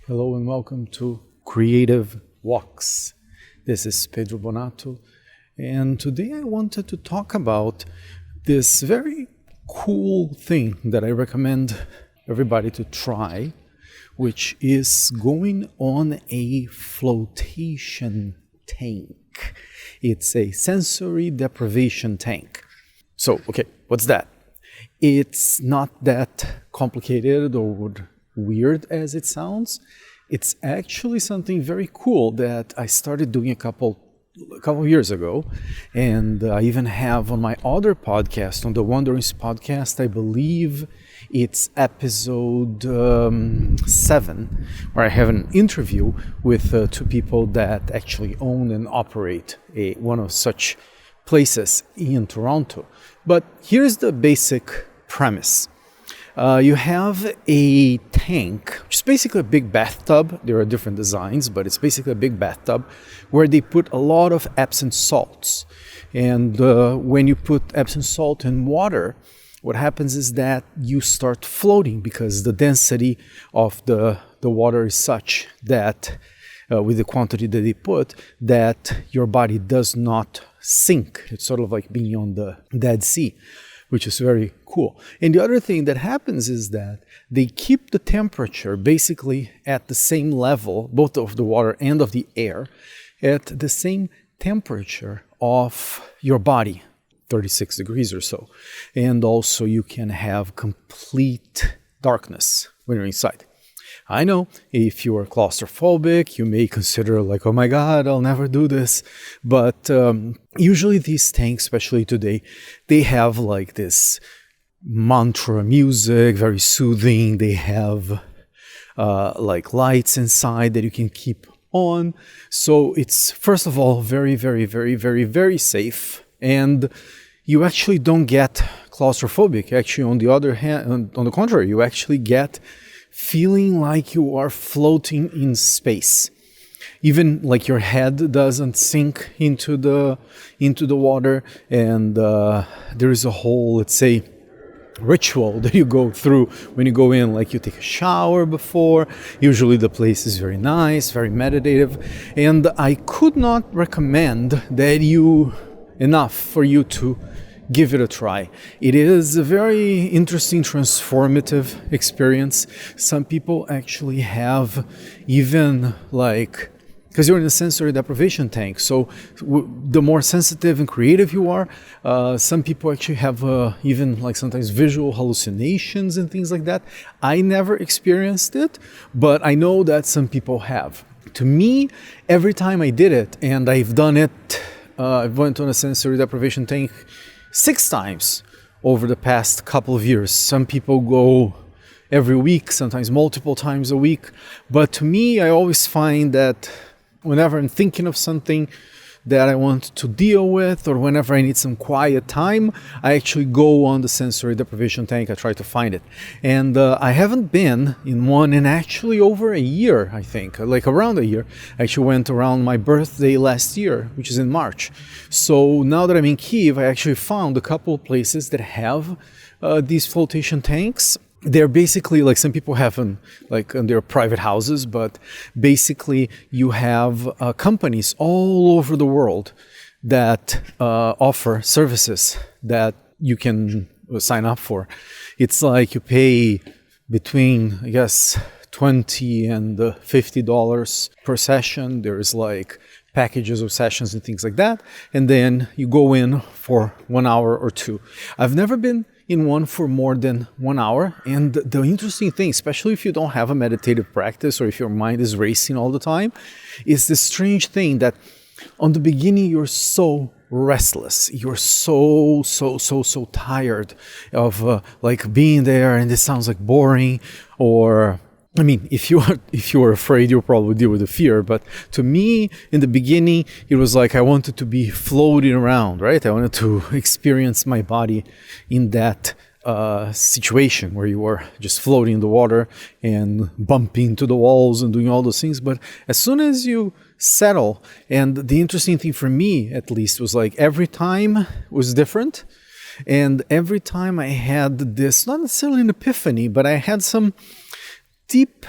Hello and welcome to Creative Walks. This is Pedro Bonatto, and today I wanted to talk about this very cool thing that I recommend everybody to try, which is going on a flotation tank. It's a sensory deprivation tank. So, what's that? It's not that complicated or weird as it sounds. It's actually something very cool that I started doing a couple of years ago, and I even have on my other podcast, on the Wanderings podcast, I believe it's episode 7, where I have an interview with two people that actually own and operate one of such places in Toronto. But here's the basic premise. You have a tank, which is basically a big bathtub. There are different designs, but it's basically a big bathtub where they put a lot of Epsom salts. And when you put Epsom salt in water, what happens is that you start floating because the density of the water is such that with the quantity that they put, that your body does not sink. It's sort of like being on the Dead Sea, which is very cool. And the other thing that happens is that they keep the temperature basically at the same level, both of the water and of the air, at the same temperature of your body, 36 degrees or so. And also you can have complete darkness when you're inside. I know if you are claustrophobic, you may consider like, oh my God, I'll never do this. But usually these tanks, especially today, they have like this mantra music, very soothing. They have like lights inside that you can keep on. So it's, first of all, very, very, very, very, very safe. And you actually don't get claustrophobic. Actually, on the other hand, on the contrary, you actually get feeling like you are floating in space. Even like your head doesn't sink into the water, and there is a whole, let's say, ritual that you go through when you go in. Like you take a shower before. Usually the place is very nice, very meditative, and I could not recommend that enough for you to give it a try. It is a very interesting, transformative experience. Some people actually have even like, because you're in a sensory deprivation tank, so the more sensitive and creative you are, some people actually have even like sometimes visual hallucinations and things like that. I never experienced it, but I know that some people have. To me, every time I did it, and I've done it, I went on a sensory deprivation tank 6 times over the past couple of years. Some people go every week, sometimes multiple times a week. But to me, I always find that whenever I'm thinking of something that I want to deal with, or whenever I need some quiet time, I actually go on the sensory deprivation tank. I try to find it. And I haven't been in one in actually over a year, I think, like around a year. I actually went around my birthday last year, which is in March. So now that I'm in Kyiv, I actually found a couple of places that have these flotation tanks. They're basically like, some people have them like in their private houses, but basically you have companies all over the world that offer services that you can sign up for. It's like you pay between, I guess, $20 and $50 per session. There's like packages of sessions and things like that. And then you go in for 1 hour or 2. I've never been in one for more than 1 hour. And the interesting thing, especially if you don't have a meditative practice or if your mind is racing all the time, is this strange thing that on the beginning you're so restless. You're so tired of like being there, and this sounds like boring. Or I mean, if you are afraid, you'll probably deal with the fear. But to me, in the beginning, it was like I wanted to be floating around, right? I wanted to experience my body in that situation where you are just floating in the water and bumping into the walls and doing all those things. But as soon as you settle, and the interesting thing for me, at least, was like every time was different. And every time I had this, not necessarily an epiphany, but I had some deep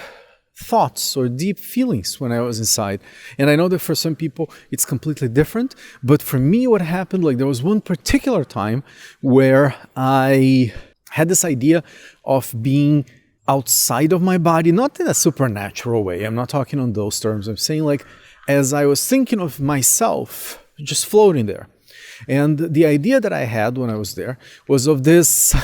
thoughts or deep feelings when I was inside. And I know that for some people it's completely different, but for me what happened, like there was one particular time where I had this idea of being outside of my body, not in a supernatural way. I'm not talking on those terms. I'm saying like as I was thinking of myself just floating there. And the idea that I had when I was there was of this,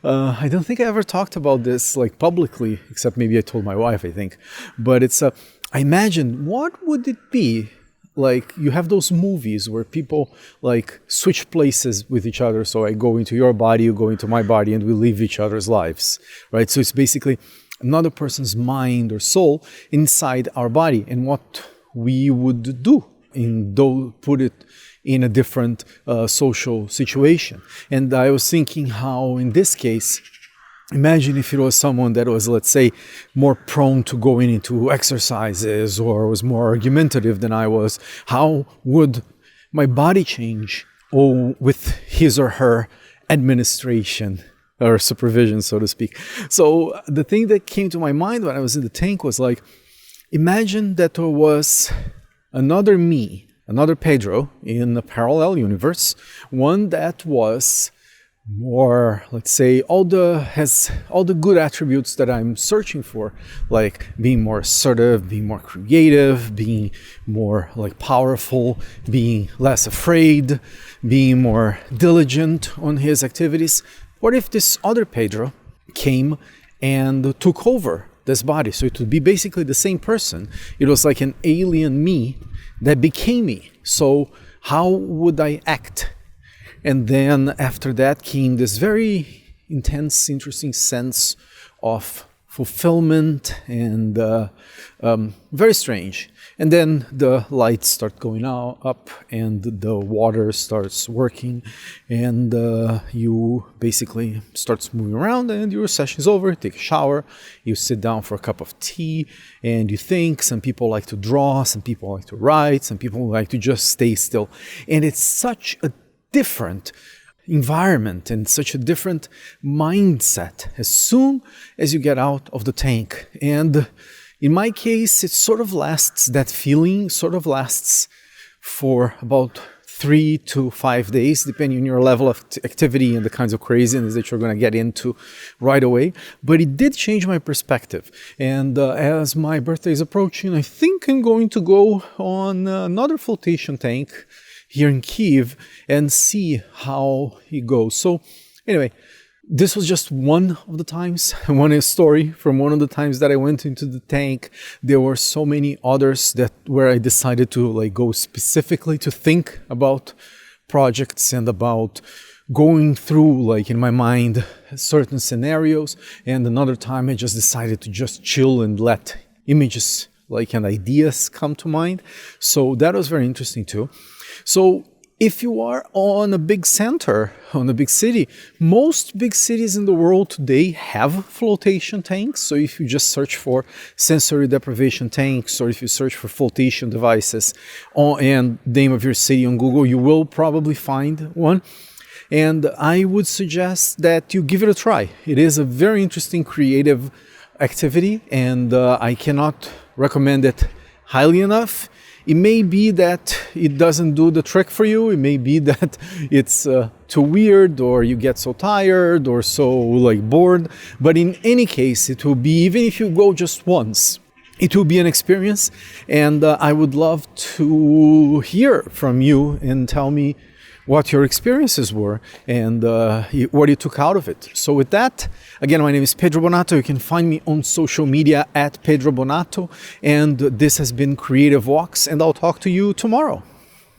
I don't think I ever talked about this like publicly, except maybe I told my wife, I think. But it's, I imagined what would it be like you have those movies where people like switch places with each other. So I go into your body, you go into my body, and we live each other's lives, right? So it's basically another person's mind or soul inside our body, and what we would do put it in a different social situation. And I was thinking how in this case, imagine if it was someone that was, let's say, more prone to going into exercises or was more argumentative than I was. How would my body change with his or her administration or supervision, so to speak? So the thing that came to my mind when I was in the tank was like, imagine that there was another me, another Pedro in a parallel universe, one that was more, let's say, has all the good attributes that I'm searching for, like being more assertive, being more creative, being more like powerful, being less afraid, being more diligent on his activities. What if this other Pedro came and took over this body? So it would be basically the same person. It was like an alien me that became me. So how would I act? And then after that came this very intense, interesting sense of fulfillment and very strange. And then the lights start going up and the water starts working, and you basically starts moving around, and your session is over. Take a shower, you sit down for a cup of tea, and you think. Some people like to draw, some people like to write, some people like to just stay still. And it's such a different environment and such a different mindset as soon as you get out of the tank. And in my case, it sort of lasts, that feeling sort of lasts for about 3 to 5 days, depending on your level of activity and the kinds of craziness that you're going to get into right away. But it did change my perspective. And as my birthday is approaching, I think I'm going to go on another flotation tank here in Kyiv and see how it goes. So anyway, this was just one of the times, one story from one of the times that I went into the tank. There were so many others where I decided to like go specifically to think about projects and about going through like in my mind certain scenarios. And another time I just decided to just chill and let images and ideas come to mind. So that was very interesting too. So if you are on a big center, on a big city, most big cities in the world today have flotation tanks. So if you just search for sensory deprivation tanks, or if you search for flotation devices and name of your city on Google, you will probably find one. And I would suggest that you give it a try. It is a very interesting, creative activity, and I cannot recommend it highly enough. It may be that it doesn't do the trick for you. It may be that it's too weird, or you get so tired or so bored. But in any case, it will be, even if you go just once, it will be an experience. And I would love to hear from you and tell me what your experiences were and what you took out of it. So with that, again, my name is Pedro Bonatto. You can find me on social media at Pedro Bonatto. And this has been Creative Walks, and I'll talk to you tomorrow.